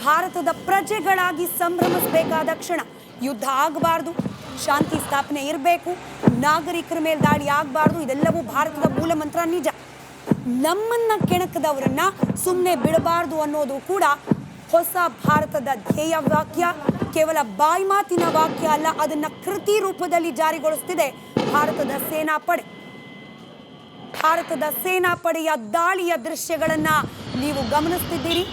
ಭಾರತದ ಪ್ರಜೆಗಳಾಗಿ ಸಂಭ್ರಮಿಸಬೇಕಾದ ಕ್ಷಣ. ಯುದ್ಧ ಆಗಬಾರ್ದು, ಶಾಂತಿ ಸ್ಥಾಪನೆ ಇರಬೇಕು, ನಾಗರಿಕರ ಮೇಲೆ ದಾಳಿ ಆಗಬಾರ್ದು. ಇದೆಲ್ಲವೂ ಭಾರತದ ಮೂಲ ಮಂತ್ರ. ನಿಜ, ನಮ್ಮನ್ನ ಕೆಣಕದವರನ್ನ ಸುಮ್ಮನೆ ಬಿಡಬಾರ್ದು ಅನ್ನೋದು ಕೂಡ ಹೊಸ ಭಾರತದ ಧ್ಯೇಯ ವಾಕ್ಯ. ಕೇವಲ ಬಾಯಿ ಮಾತಿನ ವಾಕ್ಯ ಅಲ್ಲ, ಅದನ್ನ ಕೃತಿ ರೂಪದಲ್ಲಿ ಜಾರಿಗೊಳಿಸುತ್ತಿದೆ ಭಾರತದ ಸೇನಾಪಡೆ. ಭಾರತದ ಸೇನಾಪಡೆಯ ದಾಳಿಯ ದೃಶ್ಯಗಳನ್ನ ನೀವು ಗಮನಿಸ್ತಿದ್ದೀರಿ.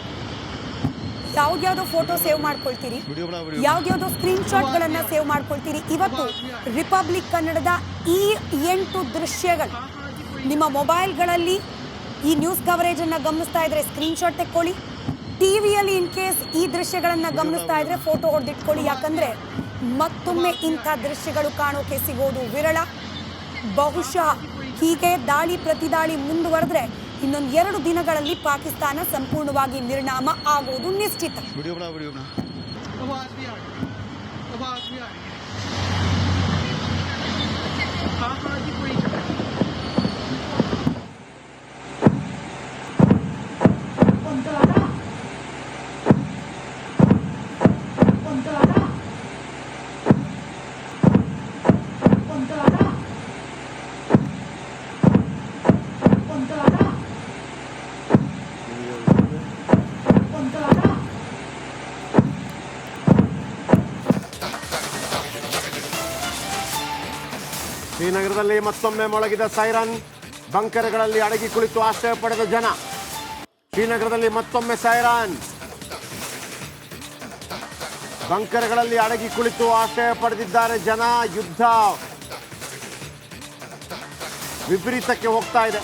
ಯಾವ್ದ್ಯಾವ್ದೋ ಫೋಟೋ ಸೇವ್ ಮಾಡ್ಕೊಳ್ತೀರಿ, ಯಾವ್ದ್ಯಾವ್ದೋ ಸ್ಕ್ರೀನ್ ಶಾಟ್ಗಳನ್ನ ಸೇವ್ ಮಾಡ್ಕೊಳ್ತೀರಿ. ಇವತ್ತು ರಿಪಬ್ಲಿಕ್ ಕನ್ನಡದ ಈ 8 ದೃಶ್ಯಗಳು ನಿಮ್ಮ ಮೊಬೈಲ್ಗಳಲ್ಲಿ ಈ ನ್ಯೂಸ್ ಕವರೇಜ್ ಅನ್ನ ಗಮನಿಸ್ತಾ ಇದ್ರೆ ಸ್ಕ್ರೀನ್ ಶಾಟ್ ತೆಕ್ಕೊಳ್ಳಿ. ಟಿವಿಯಲ್ಲಿ ಇನ್ ಕೇಸ್ ಈ ದೃಶ್ಯಗಳನ್ನ ಗಮನಿಸ್ತಾ ಇದ್ರೆ ಫೋಟೋ ಹೊಡೆದಿಟ್ಕೊಳ್ಳಿ. ಯಾಕಂದ್ರೆ ಮತ್ತೊಮ್ಮೆ ಇಂಥ ದೃಶ್ಯಗಳು ಕಾಣೋಕೆ ಸಿಗೋದು ವಿರಳ. ಬಹುಶಃ ಹೀಗೆ ದಾಳಿ ಪ್ರತಿದಾಳಿ ಮುಂದುವರೆದ್ರೆ ಇನ್ನೊಂದು 2 ದಿನಗಳಲ್ಲಿ ಪಾಕಿಸ್ತಾನ ಸಂಪೂರ್ಣವಾಗಿ ನಿರ್ನಾಮ ಆಗೋದು ನಿಶ್ಚಿತ. ಶ್ರೀನಗರದಲ್ಲಿ ಮತ್ತೊಮ್ಮೆ ಮೊಳಗಿದ ಸೈರನ್, ಬಂಕರ್ಗಳಲ್ಲಿ ಅಡಗಿ ಕುಳಿತು ಆಶ್ರಯ ಪಡೆದ ಜನ. ಶ್ರೀನಗರದಲ್ಲಿ ಮತ್ತೊಮ್ಮೆ ಸೈರನ್, ಬಂಕರ್ಗಳಲ್ಲಿ ಅಡಗಿ ಕುಳಿತು ಆಶ್ರಯ ಪಡೆದಿದ್ದಾರೆ ಜನ. ಯುದ್ಧ ವಿಪರೀತಕ್ಕೆ ಹೋಗ್ತಾ ಇದೆ.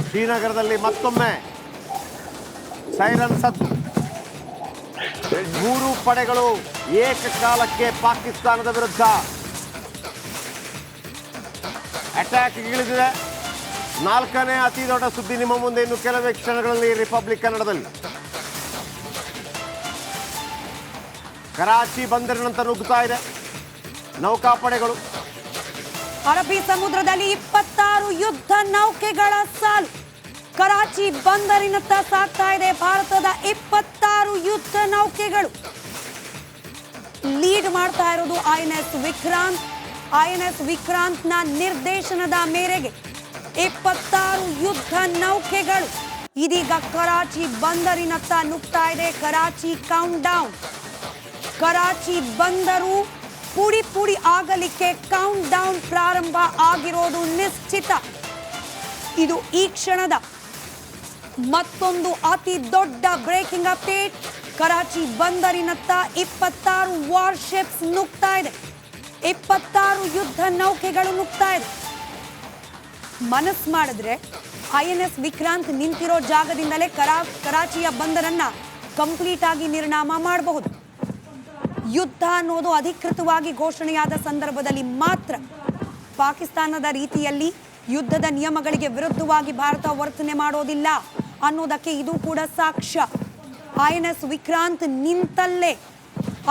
ಶ್ರೀನಗರದಲ್ಲಿ ಮತ್ತೊಮ್ಮೆ ಸೈರನ್ ಸದ್ದು. 3 ಪಡೆಗಳು ಏಕಕಾಲಕ್ಕೆ ಪಾಕಿಸ್ತಾನದ ವಿರುದ್ಧ ಅಟ್ಯಾಕ್ ಇಳಿದಿದೆ. 4ನೇ ಅತಿ ದೊಡ್ಡ ಸುದ್ದಿ ನಿಮ್ಮ ಮುಂದೆ ಇನ್ನು ಕೆಲವೇ ಕ್ಷಣಗಳಲ್ಲಿ ರಿಪಬ್ಲಿಕ್ ಕನ್ನಡದಲ್ಲಿ. ಕರಾಚಿ ಬಂದರಿನಂತ ನುಗ್ಗುತ್ತಾ ಇದೆ ನೌಕಾಪಡೆಗಳು. ಅರಬ್ಬಿ ಸಮುದ್ರದಲ್ಲಿ 26 ಯುದ್ಧ ನೌಕೆಗಳ ಸಾಲು ಕರಾಚಿ ಬಂದರಿನತ್ತ ಸಾಗ್ತಾ ಇದೆ. ಭಾರತದ 26 ಯುದ್ಧ ನೌಕೆಗಳು. ಲೀಡ್ ಮಾಡ್ತಾ ಇರೋದು ಐಎನ್ಎಸ್ ವಿಕ್ರಾಂತ್. ಐಎನ್ಎಸ್ ವಿಕ್ರಾಂತ್ನ ನಿರ್ದೇಶನದ ಮೇರೆಗೆ 26 ಯುದ್ಧ ನೌಕೆಗಳು ಇದೀಗ ಕರಾಚಿ ಬಂದರಿನತ್ತ ನುಗ್ತಾ ಇದೆ. Karachi count down. ಕರಾಚಿ ಬಂದರು ಪುಡಿ ಪುಡಿ ಆಗಲಿಕ್ಕೆ ಕೌಂಟ್ ಡೌನ್ ಪ್ರಾರಂಭ ಆಗಿರೋದು ನಿಶ್ಚಿತ. ಇದು ಈ ಕ್ಷಣದ ಮತ್ತೊಂದು ಅತಿ ದೊಡ್ಡ ಬ್ರೇಕಿಂಗ್ ಅಪ್ಡೇಟ್. ಕರಾಚಿ ಬಂದರಿನತ್ತ 26 ವಾರ್ಶಿಪ್ಸ್ ನುಗ್ತಾ ಇದೆ. 26 ಯುದ್ಧ ನೌಕೆಗಳು ನುಗ್ತಾ ಇದೆ. ಮನಸ್ಸು ಮಾಡಿದ್ರೆ ಐಎನ್ಎಸ್ ವಿಕ್ರಾಂತ್ ನಿಂತಿರೋ ಜಾಗದಿಂದಲೇ ಕರಾಚಿಯ ಬಂದರನ್ನ ಕಂಪ್ಲೀಟ್ ಆಗಿ ನಿರ್ನಾಮ ಮಾಡಬಹುದು. ಯುದ್ಧ ಅನ್ನೋದು ಅಧಿಕೃತವಾಗಿ ಘೋಷಣೆಯಾದ ಸಂದರ್ಭದಲ್ಲಿ ಮಾತ್ರ. ಪಾಕಿಸ್ತಾನದ ರೀತಿಯಲ್ಲಿ ಯುದ್ಧದ ನಿಯಮಗಳಿಗೆ ವಿರುದ್ಧವಾಗಿ ಭಾರತ ವರ್ತನೆ ಮಾಡೋದಿಲ್ಲ ಅನ್ನೋದಕ್ಕೆ ಇದು ಕೂಡ ಸಾಕ್ಷ್ಯ. ಐಎನ್ಎಸ್ ವಿಕ್ರಾಂತ್ ನಿಂತಲ್ಲೇ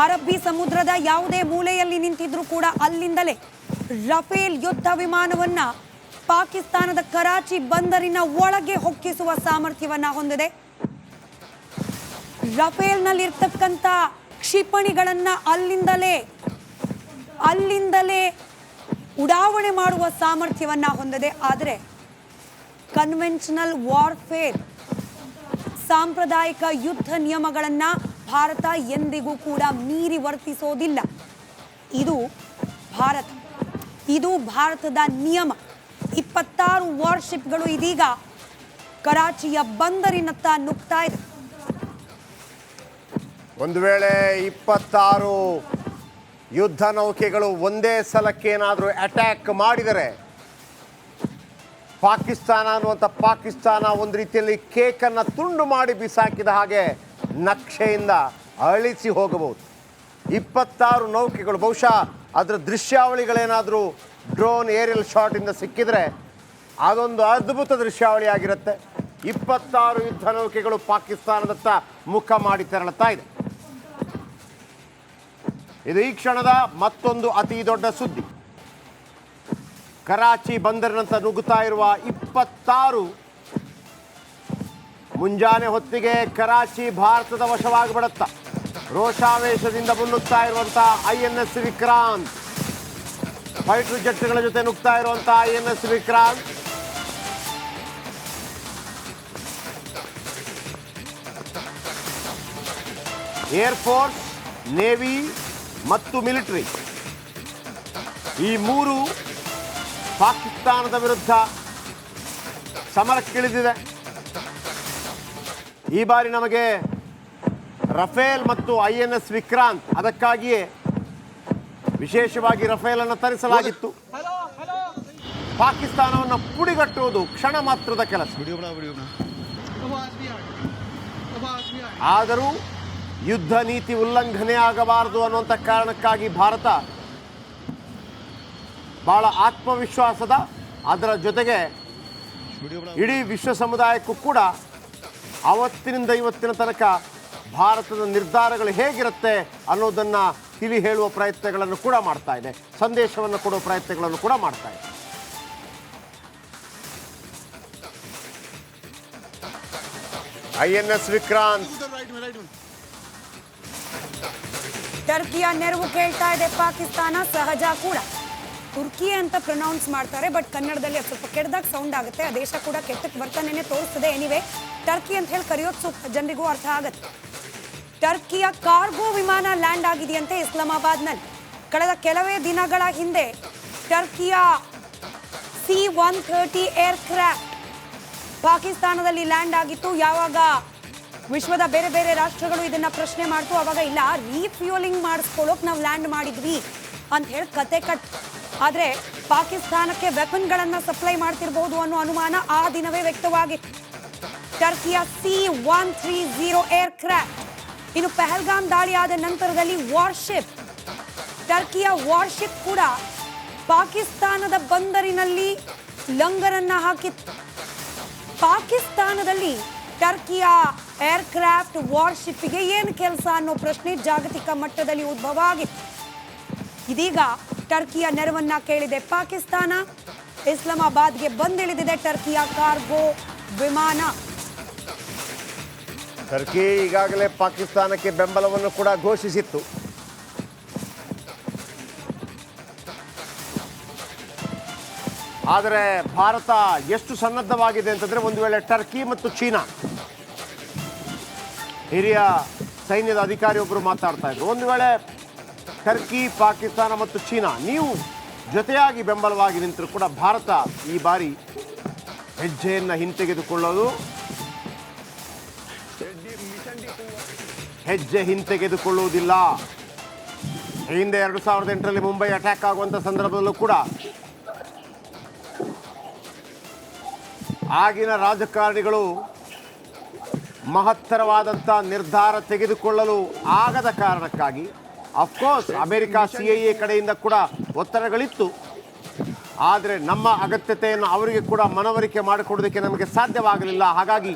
ಅರಬ್ಬಿ ಸಮುದ್ರದ ಯಾವುದೇ ಮೂಲೆಯಲ್ಲಿ ನಿಂತಿದ್ರೂ ಕೂಡ ಅಲ್ಲಿಂದಲೇ ರಫೇಲ್ ಯುದ್ಧ ವಿಮಾನವನ್ನ ಪಾಕಿಸ್ತಾನದ ಕರಾಚಿ ಬಂದರಿನ ಒಳಗೆ ಹೊಕ್ಕಿಸುವ ಸಾಮರ್ಥ್ಯವನ್ನ ಹೊಂದಿದೆ. ರಫೇಲ್ನಲ್ಲಿರ್ತಕ್ಕಂಥ ಕ್ಷಿಪಣಿಗಳನ್ನ ಅಲ್ಲಿಂದಲೇ ಉಡಾವಣೆ ಮಾಡುವ ಸಾಮರ್ಥ್ಯವನ್ನ ಹೊಂದಿದೆ. ಆದರೆ ಕನ್ವೆನ್ಷನಲ್ ವಾರ್ಫೇರ್, ಸಾಂಪ್ರದಾಯಿಕ ಯುದ್ಧ ನಿಯಮಗಳನ್ನ ಭಾರತ ಎಂದಿಗೂ ಕೂಡ ಮೀರಿ ವರ್ತಿಸೋದಿಲ್ಲ. ಇದು ಭಾರತದ ನಿಯಮ. 26 ವಾರ್ಶಿಪ್ಗಳು ಇದೀಗ ಕರಾಚಿಯ ಬಂದರಿನತ್ತ ನುಗ್ತಾ ಇದೆ. ಒಂದು ವೇಳೆ 26 ಯುದ್ಧ ನೌಕೆಗಳು ಒಂದೇ ಸಲಕ್ಕೇನಾದರೂ ಅಟ್ಯಾಕ್ ಮಾಡಿದರೆ ಪಾಕಿಸ್ತಾನ ಅನ್ನುವಂಥ ಪಾಕಿಸ್ತಾನ ಒಂದು ರೀತಿಯಲ್ಲಿ ಕೇಕನ್ನು ತುಂಡು ಮಾಡಿ ಬಿಸಾಕಿದ ಹಾಗೆ ನಕ್ಷೆಯಿಂದ ಅಳಿಸಿ ಹೋಗಬಹುದು. 26 ನೌಕೆಗಳು, ಬಹುಶಃ ಅದರ ದೃಶ್ಯಾವಳಿಗಳೇನಾದರೂ ಡ್ರೋನ್ ಏರಿಯಲ್ ಶಾಟಿಂದ ಸಿಕ್ಕಿದರೆ ಅದೊಂದು ಅದ್ಭುತ ದೃಶ್ಯಾವಳಿ ಆಗಿರುತ್ತೆ. 26 ಯುದ್ಧ ನೌಕೆಗಳು ಪಾಕಿಸ್ತಾನದತ್ತ ಮುಖ ಮಾಡಿ ತೆರಳುತ್ತಾ ಇದೆ. ಇದು ಈ ಕ್ಷಣದ ಮತ್ತೊಂದು ಅತಿ ದೊಡ್ಡ ಸುದ್ದಿ. ಕರಾಚಿ ಬಂದರಿನಂತ ನುಗ್ಗುತ್ತಾ ಇರುವ 26 ಮುಂಜಾನೆ ಹೊತ್ತಿಗೆ ಕರಾಚಿ ಭಾರತದ ವಶವಾಗಿಬಿಡುತ್ತ. ರೋಷಾವೇಶದಿಂದ ಮುನ್ನುಗ್ತಾ ಇರುವಂಥ INS ವಿಕ್ರಾಂತ್, ಫೈಟರ್ ಜೆಟ್ಗಳ ಜೊತೆ ನುಗ್ತಾ ಇರುವಂಥ INS ವಿಕ್ರಾಂತ್ ಏರ್ಫೋರ್ಸ್, ನೇವಿ ಮತ್ತು ಮಿಲಿಟರಿ ಈ ಮೂರು ಪಾಕಿಸ್ತಾನದ ವಿರುದ್ಧ ಸಮರಕ್ಕಿಳಿದಿದೆ. ಈ ಬಾರಿ ನಮಗೆ ರಫೇಲ್ ಮತ್ತು INS ವಿಕ್ರಾಂತ್, ಅದಕ್ಕಾಗಿಯೇ ವಿಶೇಷವಾಗಿ ರಫೇಲನ್ನು ತರಿಸಲಾಗಿತ್ತು. ಪಾಕಿಸ್ತಾನವನ್ನು ಪುಡಿಗಟ್ಟುವುದು ಕ್ಷಣ ಮಾತ್ರದ ಕೆಲಸ. ಆದರೂ ಯುದ್ಧ ನೀತಿ ಉಲ್ಲಂಘನೆ ಆಗಬಾರದು ಅನ್ನುವಂಥ ಕಾರಣಕ್ಕಾಗಿ ಭಾರತ ಬಹಳ ಆತ್ಮವಿಶ್ವಾಸದ, ಅದರ ಜೊತೆಗೆ ಇಡೀ ವಿಶ್ವ ಸಮುದಾಯಕ್ಕೂ ಕೂಡ ಅವತ್ತಿನಿಂದ ಇವತ್ತಿನ ತನಕ ಭಾರತದ ನಿರ್ಧಾರಗಳು ಹೇಗಿರುತ್ತೆ ಅನ್ನೋದನ್ನು ತಿಳಿ ಹೇಳುವ ಪ್ರಯತ್ನಗಳನ್ನು ಕೂಡ ಮಾಡ್ತಾ ಇದೆ, ಸಂದೇಶವನ್ನು ಕೊಡುವ ಪ್ರಯತ್ನಗಳನ್ನು ಕೂಡ ಮಾಡ್ತಾ ಇದೆ. INS ವಿಕ್ರಾಂತ್ ಟರ್ಕಿಯ ನೆರವು ಕೇಳ್ತಾ ಇದೆ ಪಾಕಿಸ್ತಾನ. ಸಹಜ ಕೂಡ, ತುರ್ಕಿ ಅಂತ ಪ್ರೊನೌನ್ಸ್ ಮಾಡ್ತಾರೆ, ಬಟ್ ಕನ್ನಡದಲ್ಲಿ ಅದು ಸ್ವಲ್ಪ ಕೆಟ್ಟದಾಗ ಸೌಂಡ್ ಆಗುತ್ತೆ. ಆ ದೇಶ ಕೂಡ ಕೆಟ್ಟಕ್ಕೆ ಬರ್ತಾನೆ ತೋರಿಸ್ತದೆ. ಎನಿವೆ, ಟರ್ಕಿ ಅಂತ ಹೇಳಿ ಕರೆಯೋದು ಸೂಕ್ತ, ಜನರಿಗೂ ಅರ್ಥ ಆಗುತ್ತೆ. ಟರ್ಕಿಯ ಕಾರ್ಗೋ ವಿಮಾನ ಲ್ಯಾಂಡ್ ಆಗಿದೆಯಂತೆ ಇಸ್ಲಾಮಾಬಾದ್ನಲ್ಲಿ. ಕಳೆದ ಕೆಲವೇ ದಿನಗಳ ಹಿಂದೆ ಟರ್ಕಿಯ C-130 ಏರ್ಕ್ರಾಫ್ಟ್ ಪಾಕಿಸ್ತಾನದಲ್ಲಿ ಲ್ಯಾಂಡ್ ಆಗಿತ್ತು. ಯಾವಾಗ ವಿಶ್ವದ ಬೇರೆ ಬೇರೆ ರಾಷ್ಟ್ರಗಳು ಇದನ್ನ ಪ್ರಶ್ನೆ ಮಾಡ್ತು, ಅವಾಗ ಇಲ್ಲ, ರೀಫ್ಯೂಲಿಂಗ್ ಮಾಡಿಸ್ಕೊಳ್ಳೋಕೆ ನಾವು ಲ್ಯಾಂಡ್ ಮಾಡಿದ್ವಿ ಅಂತ ಹೇಳಿ ಕತೆ ಕಟ್. ಆದರೆ ಪಾಕಿಸ್ತಾನಕ್ಕೆ ವೆಪನ್ಗಳನ್ನು ಸಪ್ಲೈ ಮಾಡ್ತಿರ್ಬೋದು ಅನ್ನೋ ಅನುಮಾನ ಆ ದಿನವೇ ವ್ಯಕ್ತವಾಗಿತ್ತು. ಟರ್ಕಿಯ C-130 ಏರ್ಕ್ರಾಫ್ಟ್ ಇನ್ನು ಪಹಲ್ಗಾಮ್ ದಾಳಿ ಆದ ನಂತರದಲ್ಲಿ ವಾರ್ಶಿಪ್, ಟರ್ಕಿಯ ವಾರ್ಶಿಪ್ ಕೂಡ ಪಾಕಿಸ್ತಾನದ ಬಂದರಿನಲ್ಲಿ ಲಂಗರನ್ನ ಹಾಕಿತ್ತು. ಪಾಕಿಸ್ತಾನದಲ್ಲಿ ಟರ್ಕಿಯ ಏರ್ಕ್ರಾಫ್ಟ್ ವಾರ್ಶಿಪ್ಗೆ ಏನು ಕೆಲಸ ಅನ್ನೋ ಪ್ರಶ್ನೆ ಜಾಗತಿಕ ಮಟ್ಟದಲ್ಲಿ ಉದ್ಭವ ಆಗಿತ್ತು. ಇದೀಗ ಟರ್ಕಿಯ ನೆರವನ್ನ ಕೇಳಿದೆ ಪಾಕಿಸ್ತಾನ. ಇಸ್ಲಾಮಾಬಾದ್ಗೆ ಬಂದಿಳಿದಿದೆ ಟರ್ಕಿಯ ಕಾರ್ಗೋ ವಿಮಾನ. ಟರ್ಕಿ ಈಗಾಗಲೇ ಪಾಕಿಸ್ತಾನಕ್ಕೆ ಬೆಂಬಲವನ್ನು ಕೂಡ ಘೋಷಿಸಿತ್ತು. ಆದರೆ ಭಾರತ ಎಷ್ಟು ಸನ್ನದ್ಧವಾಗಿದೆ ಅಂತಂದರೆ, ಒಂದು ವೇಳೆ ಟರ್ಕಿ ಮತ್ತು ಚೀನಾ, ಹಿರಿಯ ಸೈನ್ಯದ ಅಧಿಕಾರಿಯೊಬ್ಬರು ಮಾತಾಡ್ತಾ ಇದ್ರು, ಒಂದು ವೇಳೆ ಟರ್ಕಿ, ಪಾಕಿಸ್ತಾನ ಮತ್ತು ಚೀನಾ ನೀವು ಜೊತೆಯಾಗಿ ಬೆಂಬಲವಾಗಿ ನಿಂತರೂ ಕೂಡ ಭಾರತ ಈ ಬಾರಿ ಹೆಜ್ಜೆಯನ್ನು ಹಿಂತೆಗೆದುಕೊಳ್ಳುವುದಿಲ್ಲ. ಹಿಂದೆ 2008ರಲ್ಲಿ ಮುಂಬೈ ಅಟ್ಯಾಕ್ ಆಗುವಂಥ ಸಂದರ್ಭದಲ್ಲೂ ಕೂಡ ಆಗಿನ ರಾಜಕಾರಣಿಗಳು ಮಹತ್ತರವಾದಂಥ ನಿರ್ಧಾರ ತೆಗೆದುಕೊಳ್ಳಲು ಆಗದ ಕಾರಣಕ್ಕಾಗಿ, ಅಫ್ಕೋರ್ಸ್ ಅಮೆರಿಕ CIA ಕಡೆಯಿಂದ ಕೂಡ ಒತ್ತಡಗಳಿತ್ತು. ಆದರೆ ನಮ್ಮ ಅಗತ್ಯತೆಯನ್ನು ಅವರಿಗೆ ಕೂಡ ಮನವರಿಕೆ ಮಾಡಿಕೊಡೋದಕ್ಕೆ ನಮಗೆ ಸಾಧ್ಯವಾಗಲಿಲ್ಲ. ಹಾಗಾಗಿ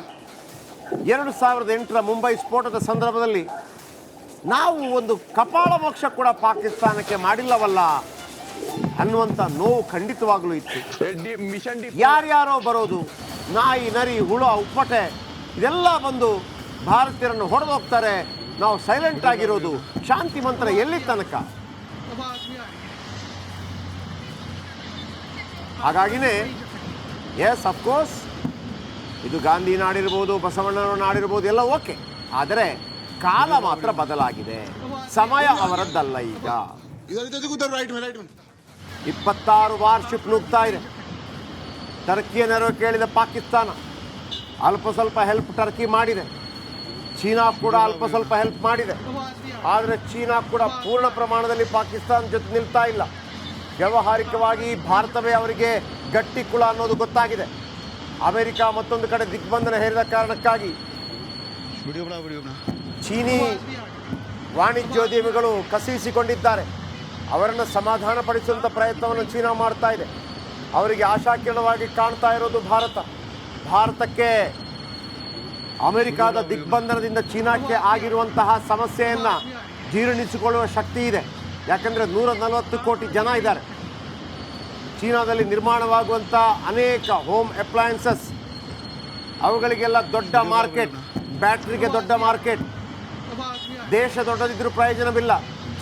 2008ರ ಮುಂಬೈ ಸ್ಫೋಟದ ಸಂದರ್ಭದಲ್ಲಿ ನಾವು ಒಂದು ಕಪಾಳ ಮೋಕ್ಷ ಕೂಡ ಪಾಕಿಸ್ತಾನಕ್ಕೆ ಮಾಡಿಲ್ಲವಲ್ಲ ಅನ್ನುವಂಥ ನೋವು ಖಂಡಿತವಾಗಲೂ ಇತ್ತು. ಯಾರ್ಯಾರೋ ಬರೋದು, ನಾಯಿ, ನರಿ, ಹುಳ, ಉಪ್ಪಟೆ ಇದೆಲ್ಲ ಬಂದು ಭಾರತೀಯರನ್ನು ಹೊಡೆದು ಹೋಗ್ತಾರೆ, ನಾವು ಸೈಲೆಂಟ್ ಆಗಿರೋದು, ಶಾಂತಿ ಮಂತ್ರ ಎಲ್ಲಿ ತನಕ? ಹಾಗಾಗಿನೇ ಎಸ್, ಅಫ್ಕೋರ್ಸ್ ಇದು ಗಾಂಧಿ ನಾಡಿರ್ಬೋದು, ಬಸವಣ್ಣನವರ ನಾಡಿರ್ಬೋದು, ಎಲ್ಲ ಓಕೆ. ಆದರೆ ಕಾಲ ಮಾತ್ರ ಬದಲಾಗಿದೆ, ಸಮಯ ಅವರದ್ದಲ್ಲ. ಈಗ 26 ವಾರ್ಶಿಪ್ ನುಗ್ತಾ ಇದೆ. ಟರ್ಕಿಯ ನೆರವು ಕೇಳಿದ ಪಾಕಿಸ್ತಾನ ಅಲ್ಪ ಸ್ವಲ್ಪ ಹೆಲ್ಪ್ ಟರ್ಕಿ ಮಾಡಿದೆ. ಚೀನಾ ಕೂಡ ಅಲ್ಪ ಸ್ವಲ್ಪ ಹೆಲ್ಪ್ ಮಾಡಿದೆ. ಆದರೆ ಚೀನಾ ಕೂಡ ಪೂರ್ಣ ಪ್ರಮಾಣದಲ್ಲಿ ಪಾಕಿಸ್ತಾನ ಜೊತೆ ನಿಲ್ತಾ ಇಲ್ಲ. ವ್ಯಾವಹಾರಿಕವಾಗಿ ಭಾರತವೇ ಅವರಿಗೆ ಗಟ್ಟಿ ಕುಳ ಅನ್ನೋದು ಗೊತ್ತಾಗಿದೆ. ಅಮೆರಿಕ ಮತ್ತೊಂದು ಕಡೆ ದಿಗ್ಬಂಧನ ಹೇರಿದ ಕಾರಣಕ್ಕಾಗಿ ಚೀನಿ ವಾಣಿಜ್ಯೋದ್ಯಮಿಗಳು ಕಸಿಸಿಕೊಂಡಿದ್ದಾರೆ. ಅವರನ್ನು ಸಮಾಧಾನಪಡಿಸುವಂಥ ಪ್ರಯತ್ನವನ್ನು ಚೀನಾ ಮಾಡ್ತಾ ಇದೆ. ಅವರಿಗೆ ಆಶಾಕಿರಣವಾಗಿ ಕಾಣ್ತಾ ಇರೋದು ಭಾರತಕ್ಕೆ ಅಮೆರಿಕಾದ ದಿಗ್ಬಂಧನದಿಂದ ಚೀನಾಕ್ಕೆ ಆಗಿರುವಂತಹ ಸಮಸ್ಯೆಯನ್ನು ಜೀರ್ಣಿಸಿಕೊಳ್ಳುವ ಶಕ್ತಿ ಇದೆ. ಯಾಕಂದರೆ 140 ಕೋಟಿ ಜನ ಇದ್ದಾರೆ. ಚೀನಾದಲ್ಲಿ ನಿರ್ಮಾಣವಾಗುವಂಥ ಅನೇಕ ಹೋಮ್ ಅಪ್ಲಯನ್ಸಸ್ ಅವುಗಳಿಗೆಲ್ಲ ದೊಡ್ಡ ಮಾರ್ಕೆಟ್, ಬ್ಯಾಟ್ರಿಗೆ ದೊಡ್ಡ ಮಾರ್ಕೆಟ್. ದೇಶ ದೊಡ್ಡದಿದ್ರೂ ಪ್ರಯೋಜನವಿಲ್ಲ,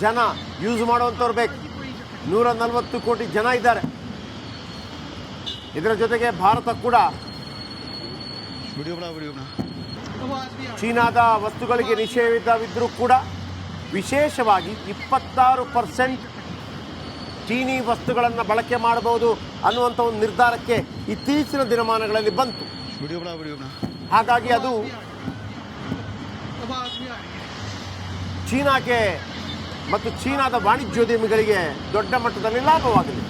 ಜನ ಯೂಸ್ ಮಾಡುವಂಥವ್ರು ಬೇಕು. 140 ಕೋಟಿ ಜನ ಇದ್ದಾರೆ. ಇದರ ಜೊತೆಗೆ ಭಾರತ ಕೂಡ ಚೀನಾದ ವಸ್ತುಗಳಿಗೆ ನಿಷೇಧವಿದ್ದರೂ ಕೂಡ ವಿಶೇಷವಾಗಿ 26% ಚೀನಿ ವಸ್ತುಗಳನ್ನು ಬಳಕೆ ಮಾಡಬಹುದು ಅನ್ನುವಂಥ ಒಂದು ನಿರ್ಧಾರಕ್ಕೆ ಇತ್ತೀಚಿನ ದಿನಮಾನಗಳಲ್ಲಿ ಬಂತು. ಹಾಗಾಗಿ ಅದು ಚೀನಾಗೆ ಮತ್ತು ಚೀನಾದ ವಾಣಿಜ್ಯೋದ್ಯಮಿಗಳಿಗೆ ದೊಡ್ಡ ಮಟ್ಟದಲ್ಲಿ ಲಾಭವಾಗಲಿದೆ.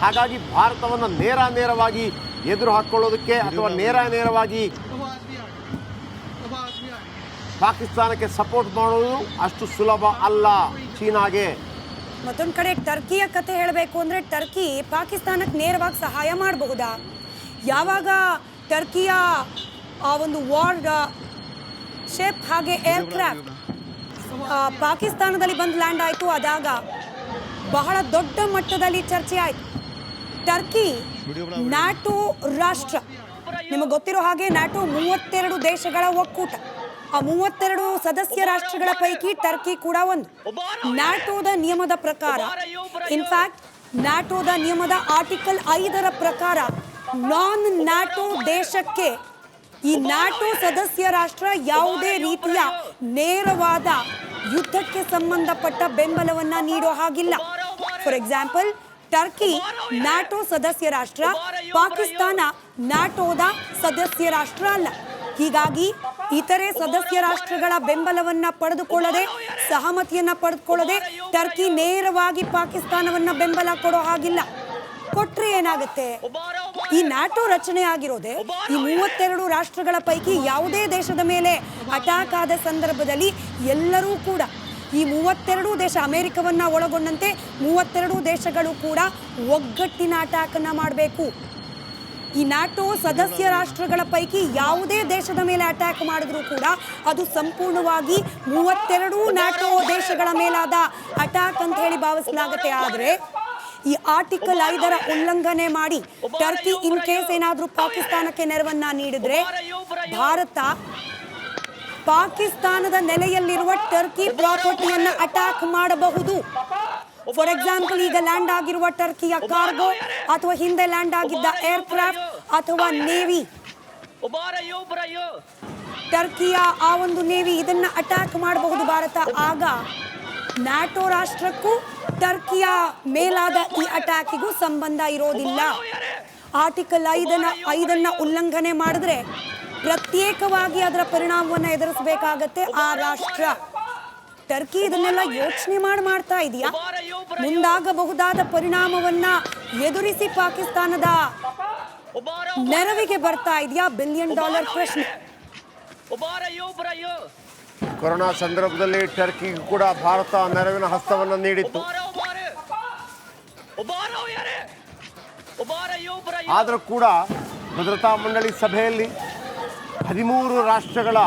ಹಾಗಾಗಿ ಭಾರತವನ್ನು ನೇರವಾಗಿ ಎದುರು ಹಾಕ್ಕೊಳ್ಳೋದಕ್ಕೆ ಅಥವಾ ನೇರವಾಗಿ ಪಾಕಿಸ್ತಾನಕ್ಕೆ ಸಪೋರ್ಟ್ ಮಾಡೋದು ಅಷ್ಟು ಸುಲಭ ಅಲ್ಲ ಚೀನಾಗೆ. ಮತ್ತೊಂದು ಕಡೆ ಟರ್ಕಿಯ ಕತೆ ಹೇಳಬೇಕು ಅಂದರೆ ಟರ್ಕಿ ಪಾಕಿಸ್ತಾನಕ್ಕೆ ನೇರವಾಗಿ ಸಹಾಯ ಮಾಡಬಹುದಾ? ಯಾವಾಗ ಟರ್ಕಿಯ ಆ ಒಂದು ವಾರ್ ಶಿಪ್ ಹಾಗೆ ಏರ್ಕ್ರಾಫ್ಟ್ ಪಾಕಿಸ್ತಾನದಲ್ಲಿ ಬಂದು ಲ್ಯಾಂಡ್ ಆಯಿತು, ಆದಾಗ ಬಹಳ ದೊಡ್ಡ ಮಟ್ಟದಲ್ಲಿ ಚರ್ಚೆ ಆಯಿತು. ಟರ್ಕಿ ನ್ಯಾಟೋ ರಾಷ್ಟ್ರ, ನಿಮಗೆ ಗೊತ್ತಿರೋ ಹಾಗೆ ನ್ಯಾಟೋ 32 ದೇಶಗಳ ಒಕ್ಕೂಟ. ಆ 32 ಸದಸ್ಯ ರಾಷ್ಟ್ರಗಳ ಪೈಕಿ ಟರ್ಕಿ ಕೂಡ ಒಂದು. ನ್ಯಾಟೋದ ನಿಯಮದ ಪ್ರಕಾರ, ಇನ್ಫ್ಯಾಕ್ಟ್ ನ್ಯಾಟೋದ ನಿಯಮದ ಆರ್ಟಿಕಲ್ 5 ಪ್ರಕಾರ ನಾನ್ ನ್ಯಾಟೋ ದೇಶಕ್ಕೆ ಈ ನ್ಯಾಟೋ ಸದಸ್ಯ ರಾಷ್ಟ್ರ ಯಾವುದೇ ರೀತಿಯ ನೇರವಾದ ಯುದ್ಧಕ್ಕೆ ಸಂಬಂಧಪಟ್ಟ ಬೆಂಬಲವನ್ನ ನೀಡೋ ಹಾಗಿಲ್ಲ. ಫಾರ್ ಎಕ್ಸಾಂಪಲ್, ಟರ್ಕಿ ನ್ಯಾಟೋ ಸದಸ್ಯ ರಾಷ್ಟ್ರ, ಪಾಕಿಸ್ತಾನ ನ್ಯಾಟೋದ ಸದಸ್ಯ ರಾಷ್ಟ್ರ ಅಲ್ಲ. ಹೀಗಾಗಿ ಇತರೆ ಸದಸ್ಯ ರಾಷ್ಟ್ರಗಳ ಬೆಂಬಲವನ್ನ ಪಡೆದುಕೊಳ್ಳದೆ, ಸಹಮತಿಯನ್ನ ಪಡೆದುಕೊಳ್ಳದೆ ಟರ್ಕಿ ನೇರವಾಗಿ ಪಾಕಿಸ್ತಾನವನ್ನ ಬೆಂಬಲ ಕೊಡೋ ಹಾಗಿಲ್ಲ. ಕೊಟ್ರೆ ಏನಾಗುತ್ತೆ? ಈ ನ್ಯಾಟೋ ರಚನೆ ಆಗಿರೋದೆ ಈ 32 ರಾಷ್ಟ್ರಗಳ ಪೈಕಿ ಯಾವುದೇ ದೇಶದ ಮೇಲೆ ಅಟ್ಯಾಕ್ ಆದ ಸಂದರ್ಭದಲ್ಲಿ ಎಲ್ಲರೂ ಕೂಡ ಈ 32 ದೇಶ, ಅಮೆರಿಕವನ್ನ ಒಳಗೊಂಡಂತೆ 32 ದೇಶಗಳು ಕೂಡ ಒಗ್ಗಟ್ಟಿನ ಅಟ್ಯಾಕ್ ಅನ್ನ ಮಾಡಬೇಕು. ಈ ನ್ಯಾಟೋ ಸದಸ್ಯ ರಾಷ್ಟ್ರಗಳ ಪೈಕಿ ಯಾವುದೇ ದೇಶದ ಮೇಲೆ ಅಟ್ಯಾಕ್ ಮಾಡಿದ್ರೂ ಕೂಡ ಅದು ಸಂಪೂರ್ಣವಾಗಿ 32 ನ್ಯಾಟೋ ದೇಶಗಳ ಮೇಲಾದ ಅಟ್ಯಾಕ್ ಅಂತ ಹೇಳಿ ಭಾವಿಸಲಾಗುತ್ತೆ. ಆದರೆ ಈ ಆರ್ಟಿಕಲ್ 5 ಉಲ್ಲಂಘನೆ ಮಾಡಿ ಟರ್ಕಿ ಇನ್ ಕೇಸ್ ಏನಾದರೂ ಪಾಕಿಸ್ತಾನಕ್ಕೆ ನೆರವನ್ನ ನೀಡಿದ್ರೆ, ಭಾರತ ಪಾಕಿಸ್ತಾನದ ನೆಲೆಯಲ್ಲಿರುವ ಟರ್ಕಿ ಪ್ರಾಪರ್ಟಿಯನ್ನ ಅಟ್ಯಾಕ್ ಮಾಡಬಹುದು. ಫಾರ್ ಎಕ್ಸಾಂಪಲ್, ಈಗ ಲ್ಯಾಂಡ್ ಆಗಿರುವ ಟರ್ಕಿಯ ಕಾರ್ಗೋ ಅಥವಾ ಹಿಂದೆ ಲ್ಯಾಂಡ್ ಆಗಿದ್ದ ಏರ್ಕ್ರಾಫ್ಟ್ ಅಥವಾ ನೇವಿ, ಟರ್ಕಿಯ ಆ ಒಂದು ನೇವಿ ಇದನ್ನ ಅಟ್ಯಾಕ್ ಮಾಡಬಹುದು ಭಾರತ. ಆಗ ನ್ಯಾಟೋ ರಾಷ್ಟ್ರಕ್ಕೂ ಟರ್ಕಿಯ ಮೇಲಾದ ಈ ಅಟ್ಯಾಕಿಗೂ ಸಂಬಂಧ ಇರೋದಿಲ್ಲ. ಆರ್ಟಿಕಲ್ 5 ಉಲ್ಲಂಘನೆ ಮಾಡಿದ್ರೆ ಪ್ರತ್ಯೇಕವಾಗಿ ಅದರ ಪರಿಣಾಮವನ್ನು ಎದುರಿಸಬೇಕಾಗತ್ತೆ ಆ ರಾಷ್ಟ್ರ. ಟರ್ಕಿ ಇದನ್ನೆಲ್ಲ ಯೋಚನೆ ಮಾಡ್ತಾ ಇದೆಯಾ? ಮುಂದಾಗಬಹುದಾದ ಪರಿಣಾಮವನ್ನ ಎದುರಿಸಿ ಪಾಕಿಸ್ತಾನದ ನೆರವಿಗೆ ಬರ್ತಾ ಇದೆಯಾ? $1 ಬಿಲಿಯನ್ ಪ್ರಶ್ನೆ. ಕೊರೋನಾ ಸಂದರ್ಭದಲ್ಲಿ ಟರ್ಕಿಗೂ ಕೂಡ ಭಾರತ ನೆರವಿನ ಹಸ್ತವನ್ನು ನೀಡಿತ್ತು. ಆದರೂ ಕೂಡ ಭದ್ರತಾ ಮಂಡಳಿ ಸಭೆಯಲ್ಲಿ 13 ರಾಷ್ಟ್ರಗಳ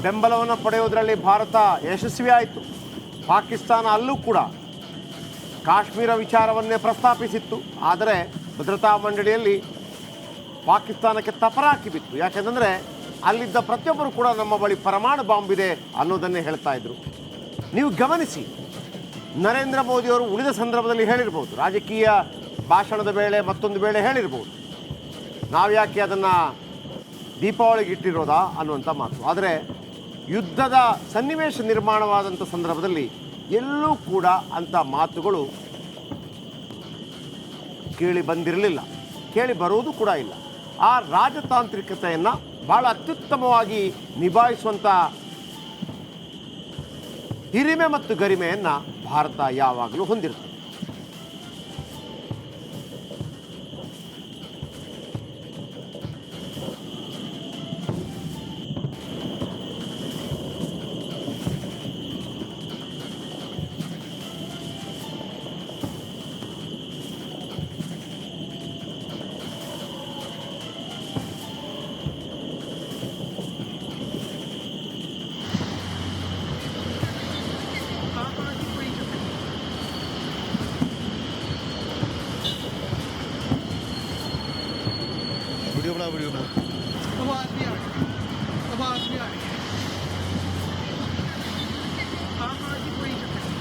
ಬೆಂಬಲವನ್ನು ಪಡೆಯುವುದರಲ್ಲಿ ಭಾರತ ಯಶಸ್ವಿಯಾಯಿತು. ಪಾಕಿಸ್ತಾನ ಅಲ್ಲೂ ಕೂಡ ಕಾಶ್ಮೀರ ವಿಚಾರವನ್ನೇ ಪ್ರಸ್ತಾಪಿಸಿತ್ತು. ಆದರೆ ಭದ್ರತಾ ಮಂಡಳಿಯಲ್ಲಿ ಪಾಕಿಸ್ತಾನಕ್ಕೆ ತಪರಾಕಿ ಬಿತ್ತು. ಯಾಕೆಂದರೆ ಅಲ್ಲಿದ್ದ ಪ್ರತಿಯೊಬ್ಬರು ಕೂಡ ನಮ್ಮ ಬಳಿ ಪರಮಾಣು ಬಾಂಬ್ ಇದೆ ಅನ್ನೋದನ್ನೇ ಹೇಳ್ತಾ ಇದ್ರು. ನೀವು ಗಮನಿಸಿ, ನರೇಂದ್ರ ಮೋದಿಯವರು ಉಳಿದ ಸಂದರ್ಭದಲ್ಲಿ ಹೇಳಿರ್ಬೋದು, ರಾಜಕೀಯ ಭಾಷಣದ ವೇಳೆ ಮತ್ತೊಂದು ವೇಳೆ ಹೇಳಿರ್ಬೋದು, ನಾವು ಯಾಕೆ ಅದನ್ನು ದೀಪಾವಳಿಗೆ ಇಟ್ಟಿರೋದಾ ಅನ್ನುವಂಥ ಮಾತು. ಆದರೆ ಯುದ್ಧದ ಸನ್ನಿವೇಶ ನಿರ್ಮಾಣವಾದಂಥ ಸಂದರ್ಭದಲ್ಲಿ ಎಲ್ಲೂ ಕೂಡ ಅಂಥ ಮಾತುಗಳು ಕೇಳಿ ಬಂದಿರಲಿಲ್ಲ, ಕೇಳಿ ಬರುವುದು ಕೂಡ ಇಲ್ಲ. ಆ ರಾಜತಾಂತ್ರಿಕತೆಯನ್ನು ಭಾಳ ಅತ್ಯುತ್ತಮವಾಗಿ ನಿಭಾಯಿಸುವಂಥ ಹಿರಿಮೆ ಮತ್ತು ಗರಿಮೆಯನ್ನು ಭಾರತ ಯಾವಾಗಲೂ ಹೊಂದಿರ್ತದೆ. वीडियो बना आवाज भी आ रही है आवाज भी आ रही है हाँ हाँ जी कोई चक्कर नहीं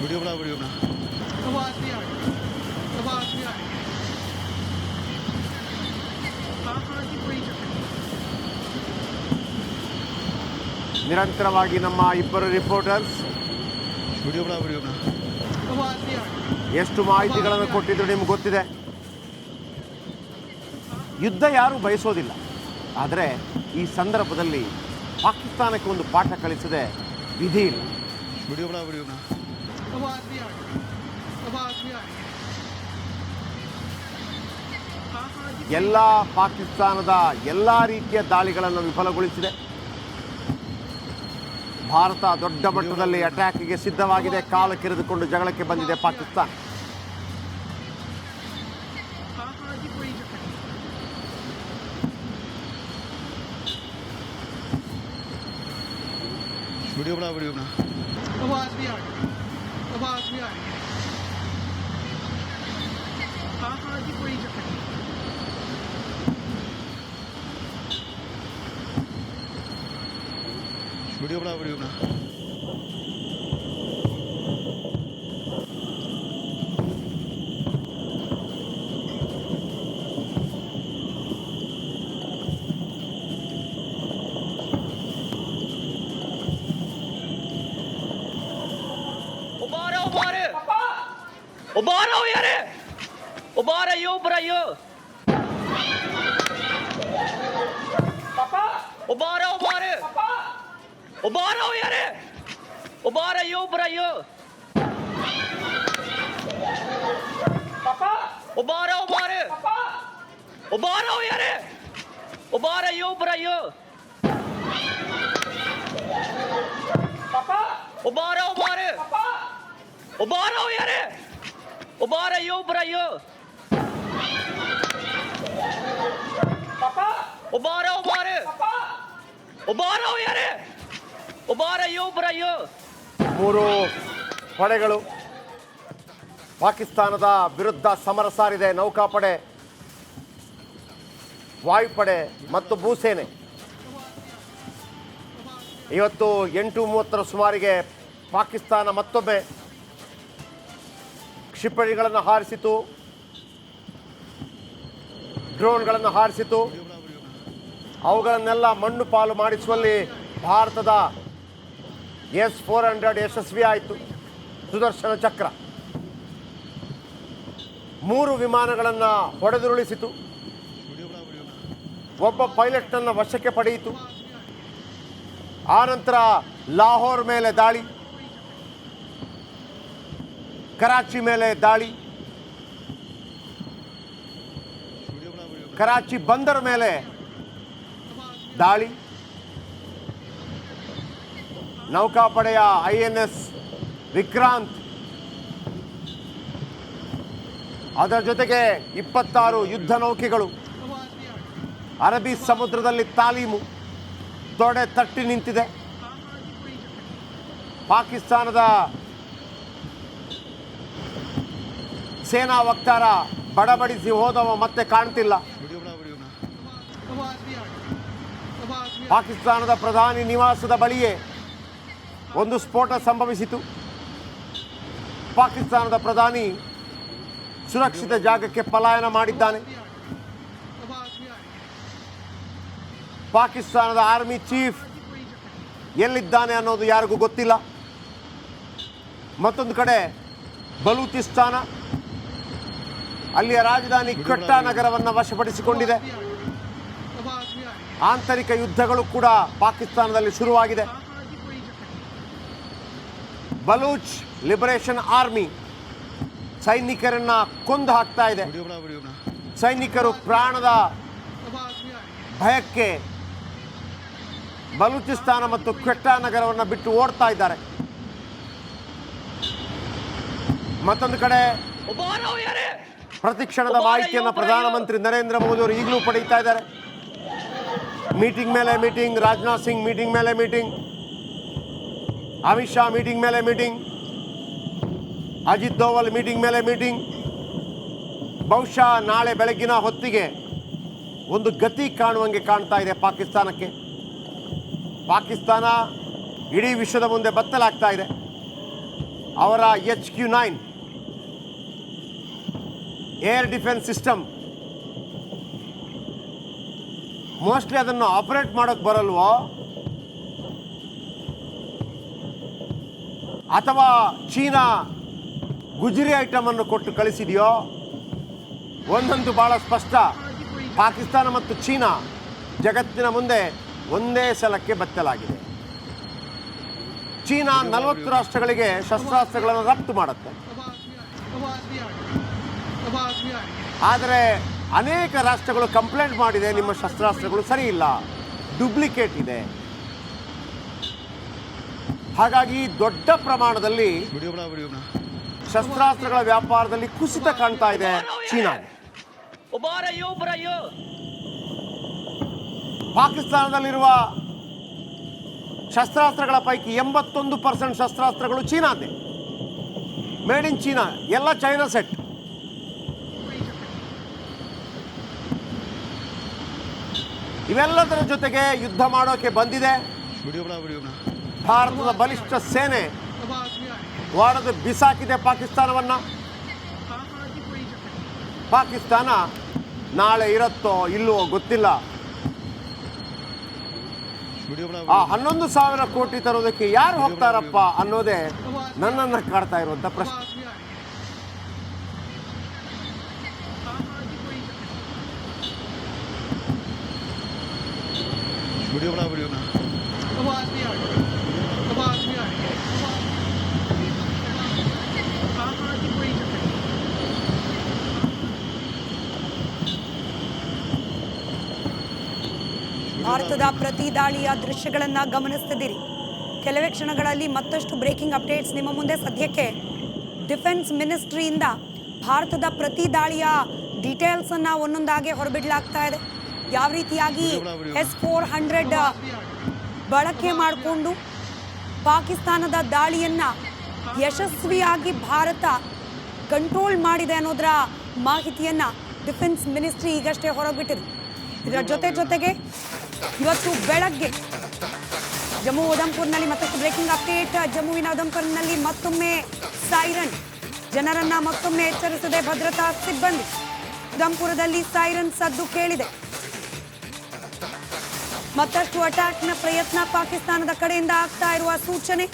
वीडियो बना आवाज भी आ रही है आवाज भी आ रही है हाँ हाँ जी कोई चक्कर नहीं ನಿರಂತರವಾಗಿ ನಮ್ಮ ಇಬ್ಬರು ರಿಪೋರ್ಟರ್ಸ್ वीडियो बना आवाज भी आ रही है ಎಷ್ಟು ಮಾಹಿತಿಗಳನ್ನು ಕೊಟ್ಟಿದ್ರು ನಿಮ್ಗೆ ಗೊತ್ತಿದೆ. ಯುದ್ಧ ಯಾರೂ ಬಯಸೋದಿಲ್ಲ, ಆದರೆ ಈ ಸಂದರ್ಭದಲ್ಲಿ ಪಾಕಿಸ್ತಾನಕ್ಕೆ ಒಂದು ಪಾಠ ಕಲಿಸದೆ ವಿಧಿ ಇಲ್ಲ. वीडियो बना आवाज भी आ रही है आवाज भी आ रही है हाँ हाँ जी ಎಲ್ಲ ಪಾಕಿಸ್ತಾನದ ಎಲ್ಲ ರೀತಿಯ ದಾಳಿಗಳನ್ನು ವಿಫಲಗೊಳಿಸಿದೆ. ಭಾರತ ದೊಡ್ಡ ಮಟ್ಟದಲ್ಲಿ ಅಟ್ಯಾಕ್ಗೆ ಸಿದ್ಧವಾಗಿದೆ. ಕಾಲ ಕೆರೆದುಕೊಂಡು ಜಗಳಕ್ಕೆ ಬಂದಿದೆ ಪಾಕಿಸ್ತಾನ. हाँ हाँ जी कोई चक्कर नहीं वीडियो बना आवाज भी आ रही है आवाज भी आ रही है हाँ हाँ जी कोई चक्कर नहीं वीडियो बना उबारो यार उबार आयो बरायो उबारो उबारो यार उबार आयो बरायो उबारो उबारो यार उबार आयो बरायो उबारो उबारो यार उबार आयो बरायो उबारो उबारो यार उबार आयो बरायो ಮೂರು ಪಡೆಗಳು ಪಾಕಿಸ್ತಾನದ ವಿರುದ್ಧ ಸಮರ ಸಾರಿದೆ. ನೌಕಾಪಡೆ, ವಾಯುಪಡೆ ಮತ್ತು ಭೂಸೇನೆ. ಇವತ್ತು 8:30 ಸುಮಾರಿಗೆ ಪಾಕಿಸ್ತಾನ ಮತ್ತೊಮ್ಮೆ ಕ್ಷಿಪಣಿಗಳನ್ನು ಹಾರಿಸಿತು, ಡ್ರೋನ್ಗಳನ್ನು ಹಾರಿಸಿತು. ಅವುಗಳನ್ನೆಲ್ಲ ಮಣ್ಣು ಪಾಲು ಮಾಡಿಸುವಲ್ಲಿ ಭಾರತದ S-400 ಯಶಸ್ವಿ ಆಯಿತು. ಸುದರ್ಶನ ಚಕ್ರ 3 ವಿಮಾನಗಳನ್ನು ಹೊಡೆದುರುಳಿಸಿತು. ಒಬ್ಬ ಪೈಲಟ್ನನ್ನು ವಶಕ್ಕೆ ಪಡೆಯಿತು. ಆನಂತರ ಲಾಹೋರ್ ಮೇಲೆ ದಾಳಿ, ಕರಾಚಿ ಮೇಲೆ ದಾಳಿ, ಕರಾಚಿ ಬಂದರ್ ಮೇಲೆ ದಾಳಿ, ನೌಕಾಪಡೆಯ INS ವಿಕ್ರಾಂತ್, ಅದರ ಜೊತೆಗೆ 26 ಯುದ್ಧ ನೌಕೆಗಳು ಅರಬ್ಬಿ ಸಮುದ್ರದಲ್ಲಿ ತಾಲೀಮು ತೊಡೆ ತಟ್ಟಿ ನಿಂತಿದೆ. ಪಾಕಿಸ್ತಾನದ ಸೇನಾ ವಕ್ತಾರ ಬಡಬಡಿಸಿ ಹೋದವ ಮತ್ತೆ ಕಾಣ್ತಿಲ್ಲ. ಪಾಕಿಸ್ತಾನದ ಪ್ರಧಾನಿ ನಿವಾಸದ ಬಳಿಯೇ ಒಂದು ಸ್ಫೋಟ ಸಂಭವಿಸಿತು. ಪಾಕಿಸ್ತಾನದ ಪ್ರಧಾನಿ ಸುರಕ್ಷಿತ ಜಾಗಕ್ಕೆ ಪಲಾಯನ ಮಾಡಿದ್ದಾನೆ. ಪಾಕಿಸ್ತಾನದ ಆರ್ಮಿ ಚೀಫ್ ಎಲ್ಲಿದ್ದಾನೆ ಅನ್ನೋದು ಯಾರಿಗೂ ಗೊತ್ತಿಲ್ಲ. ಮತ್ತೊಂದು ಕಡೆ ಬಲೂಚಿಸ್ತಾನ, ಅಲ್ಲಿಯ ರಾಜಧಾನಿ ಕ್ವೆಟ್ಟಾ ನಗರವನ್ನು ವಶಪಡಿಸಿಕೊಂಡಿದೆ. ಆಂತರಿಕ ಯುದ್ಧಗಳು ಕೂಡ ಪಾಕಿಸ್ತಾನದಲ್ಲಿ ಶುರುವಾಗಿದೆ. ಬಲೂಚ್ ಲಿಬರೇಷನ್ ಆರ್ಮಿ ಸೈನಿಕರನ್ನ ಕೊಂದು ಹಾಕ್ತಾ ಇದೆ. ಸೈನಿಕರು ಪ್ರಾಣದ ಭಯಕ್ಕೆ ಬಲೂಚಿಸ್ತಾನ ಮತ್ತು ಕ್ವೆಟ್ಟಾ ನಗರವನ್ನು ಬಿಟ್ಟು ಓಡ್ತಾ ಇದ್ದಾರೆ. ಮತ್ತೊಂದು ಕಡೆ ಪ್ರತಿಕ್ಷಣದ ಮಾಹಿತಿಯನ್ನು ಪ್ರಧಾನಮಂತ್ರಿ ನರೇಂದ್ರ ಮೋದಿ ಅವರು ಈಗಲೂ ಪಡೆಯುತ್ತಾ ಇದ್ದಾರೆ. ಮೀಟಿಂಗ್ ಮೇಲೆ ಮೀಟಿಂಗ್, ರಾಜನಾಥ್ ಸಿಂಗ್ ಮೀಟಿಂಗ್ ಮೇಲೆ ಮೀಟಿಂಗ್, ಅಮಿತ್ ಶಾ ಮೀಟಿಂಗ್ ಮೇಲೆ ಮೀಟಿಂಗ್. ಅಜಿತ್ ದೋವಲ್ ಮೀಟಿಂಗ್ ಮೇಲೆ ಮೀಟಿಂಗ್. ಬಹುಶಃ ನಾಳೆ ಬೆಳಗ್ಗಿನ ಹೊತ್ತಿಗೆ ಒಂದು ಗತಿ ಕಾಣುವಂಗೆ ಕಾಣ್ತಾ ಇದೆ ಪಾಕಿಸ್ತಾನಕ್ಕೆ. ಪಾಕಿಸ್ತಾನ ಇಡೀ ವಿಶ್ವದ ಮುಂದೆ ಬತ್ತಲಾಗ್ತಾ ಇದೆ. ಅವರ HQ-9 air defence system mostly ಅದನ್ನು ಆಪರೇಟ್ ಮಾಡೋಕ್ಕೆ ಬರಲ್ವೋ ಅಥವಾ ಚೀನಾ ಗುಜರಿ ಐಟಮನ್ನು ಕೊಟ್ಟು ಕಳಿಸಿದೆಯೋ ಒಂದಂತೂ ಭಾಳ ಸ್ಪಷ್ಟ. ಪಾಕಿಸ್ತಾನ ಮತ್ತು ಚೀನಾ ಜಗತ್ತಿನ ಮುಂದೆ ಒಂದೇ ಸಲಕ್ಕೆ ಬತ್ತಲಾಗಿದೆ. ಚೀನಾ 40 ರಾಷ್ಟ್ರಗಳಿಗೆ ಶಸ್ತ್ರಾಸ್ತ್ರಗಳನ್ನು ರಫ್ತು ಮಾಡುತ್ತೆ. ಆದರೆ ಅನೇಕ ರಾಷ್ಟ್ರಗಳು ಕಂಪ್ಲೇಂಟ್ ಮಾಡಿದೆ, ನಿಮ್ಮ ಶಸ್ತ್ರಾಸ್ತ್ರಗಳು ಸರಿ ಇಲ್ಲ, ಡುಪ್ಲಿಕೇಟ್ ಇದೆ. ಹಾಗಾಗಿ ದೊಡ್ಡ ಪ್ರಮಾಣದಲ್ಲಿ ಶಸ್ತ್ರಾಸ್ತ್ರಗಳ ವ್ಯಾಪಾರದಲ್ಲಿ ಕುಸಿತ ಕಾಣ್ತಾ ಇದೆ ಚೀನಾಗೆ. ಪಾಕಿಸ್ತಾನದಲ್ಲಿರುವ ಶಸ್ತ್ರಾಸ್ತ್ರಗಳ ಪೈಕಿ 81% ಶಸ್ತ್ರಾಸ್ತ್ರಗಳು ಚೀನಾದೇ, ಮೇಡ್ ಇನ್ ಚೀನಾ, ಎಲ್ಲ ಚೈನಾ ಸೆಟ್. ಇವೆಲ್ಲದರ ಜೊತೆಗೆ ಯುದ್ಧ ಮಾಡೋಕೆ ಬಂದಿದೆ ಭಾರತದ ಬಲಿಷ್ಠ ಸೇನೆ. ಹೊಡೆದು ಬಿಸಾಕಿದೆ ಪಾಕಿಸ್ತಾನವನ್ನ. ಪಾಕಿಸ್ತಾನ ನಾಳೆ ಇರುತ್ತೋ ಇಲ್ಲವೋ ಗೊತ್ತಿಲ್ಲ. ಆ 11,000 ಕೋಟಿ ತರೋದಕ್ಕೆ ಯಾರು ಹೋಗ್ತಾರಪ್ಪ ಅನ್ನೋದೇ ನನ್ನನ್ನು ಕಾಡ್ತಾ ಇರುವಂತ ಪ್ರಶ್ನೆ. ಭಾರತದ ಪ್ರತಿ ದಾಳಿಯ ದೃಶ್ಯಗಳನ್ನು ಗಮನಿಸ್ತಿದ್ದೀರಿ. ಕೆಲವೇ ಕ್ಷಣಗಳಲ್ಲಿ ಮತ್ತಷ್ಟು ಬ್ರೇಕಿಂಗ್ ಅಪ್ಡೇಟ್ಸ್ ನಿಮ್ಮ ಮುಂದೆ. ಸದ್ಯಕ್ಕೆ ಡಿಫೆನ್ಸ್ ಮಿನಿಸ್ಟ್ರಿಯಿಂದ ಭಾರತದ ಪ್ರತಿ ದಾಳಿಯ ಡೀಟೇಲ್ಸ್ ಅನ್ನ ಒಂದೊಂದಾಗಿ ಹೊರಬಿಡಲಾಗ್ತಾ ಇದೆ. ಯಾವ ರೀತಿಯಾಗಿ S-400 ಬಳಕೆ ಮಾಡಿಕೊಂಡು ಪಾಕಿಸ್ತಾನದ ದಾಳಿಯನ್ನ ಯಶಸ್ವಿಯಾಗಿ ಭಾರತ ಕಂಟ್ರೋಲ್ ಮಾಡಿದೆ ಅನ್ನೋದರ ಮಾಹಿತಿಯನ್ನ ಡಿಫೆನ್ಸ್ ಮಿನಿಸ್ಟ್ರಿ ಈಗಷ್ಟೇ ಹೊರಬಿಟ್ಟಿದೆ. ಇದರ ಜೊತೆಗೆ ಇವತ್ತು ಬೆಳಗ್ಗೆ ಜಮ್ಮು ಉಧಂಪುರ್ನಲ್ಲಿ ಮತ್ತಷ್ಟು ಬ್ರೇಕಿಂಗ್ ಅಪ್ಡೇಟ್. ಜಮ್ಮುವಿನ ಉಧಂಪುರ್ನಲ್ಲಿ ಮತ್ತೊಮ್ಮೆ ಸೈರನ್, ಜನರನ್ನ ಮತ್ತೊಮ್ಮೆ ಎಚ್ಚರಿಸಿದೆ ಭದ್ರತಾ ಸಿಬ್ಬಂದಿ. ಉಧಂಪುರದಲ್ಲಿ ಸೈರನ್ ಸದ್ದು ಕೇಳಿದೆ. ಮತ್ತಷ್ಟು ಅಟ್ಯಾಕ್ನ ಪ್ರಯತ್ನ ಪಾಕಿಸ್ತಾನದ ಕಡೆಯಿಂದ ಆಗ್ತಾ ಇರುವ ಸೂಚನೆ.